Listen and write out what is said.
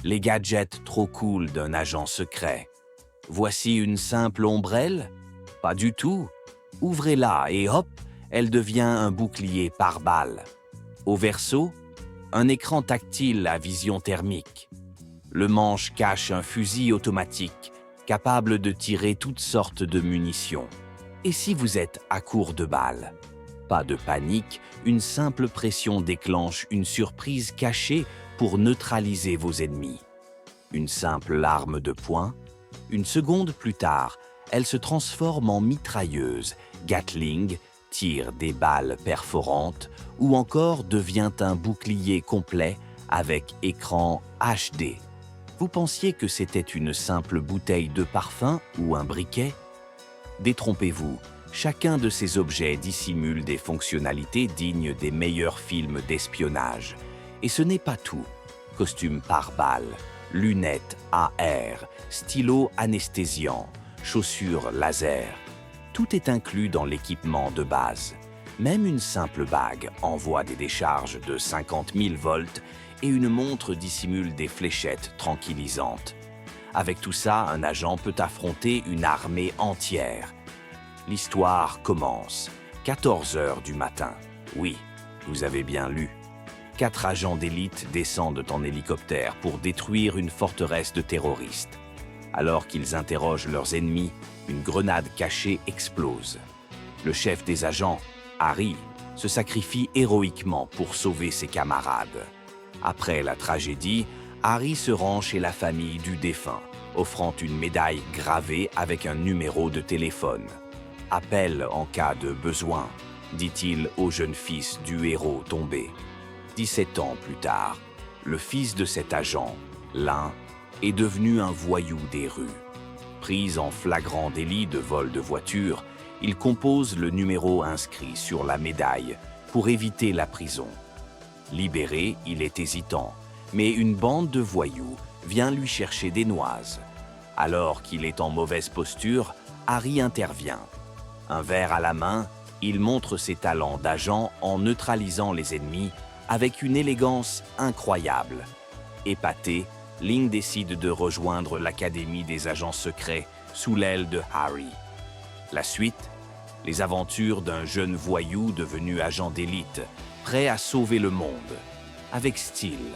Les gadgets trop cool d'un agent secret. Voici une simple ombrelle? Pas du tout. Ouvrez-la et hop, elle devient un bouclier pare-balles. Au verso, un écran tactile à vision thermique. Le manche cache un fusil automatique, capable de tirer toutes sortes de munitions. Et si vous êtes à court de balles? Pas de panique, une simple pression déclenche une surprise cachée pour neutraliser vos ennemis. Une simple arme de poing. Une seconde plus tard, elle se transforme en mitrailleuse, Gatling, tire des balles perforantes ou encore devient un bouclier complet avec écran HD. Vous pensiez que c'était une simple bouteille de parfum ou un briquet? Détrompez-vous, chacun de ces objets dissimule des fonctionnalités dignes des meilleurs films d'espionnage. Et ce n'est pas tout. Costume pare-balles, lunettes AR, stylo anesthésiant, chaussures laser. Tout est inclus dans l'équipement de base. Même une simple bague envoie des décharges de 50 000 volts et une montre dissimule des fléchettes tranquillisantes. Avec tout ça, un agent peut affronter une armée entière. L'histoire commence. 14 heures du matin. Oui, vous avez bien lu. 4 agents d'élite descendent en hélicoptère pour détruire une forteresse de terroristes. Alors qu'ils interrogent leurs ennemis, une grenade cachée explose. Le chef des agents, Harry, se sacrifie héroïquement pour sauver ses camarades. Après la tragédie, Harry se rend chez la famille du défunt, offrant une médaille gravée avec un numéro de téléphone. « Appel en cas de besoin », dit-il au jeune fils du héros tombé. 17 ans plus tard, le fils de cet agent, l'un, est devenu un voyou des rues. Pris en flagrant délit de vol de voiture, il compose le numéro inscrit sur la médaille pour éviter la prison. Libéré, il est hésitant, mais une bande de voyous vient lui chercher des noises. Alors qu'il est en mauvaise posture, Harry intervient. Un verre à la main, il montre ses talents d'agent en neutralisant les ennemis avec une élégance incroyable. Épaté, Ling décide de rejoindre l'Académie des agents secrets sous l'aile de Harry. La suite, les aventures d'un jeune voyou devenu agent d'élite, prêt à sauver le monde, avec style.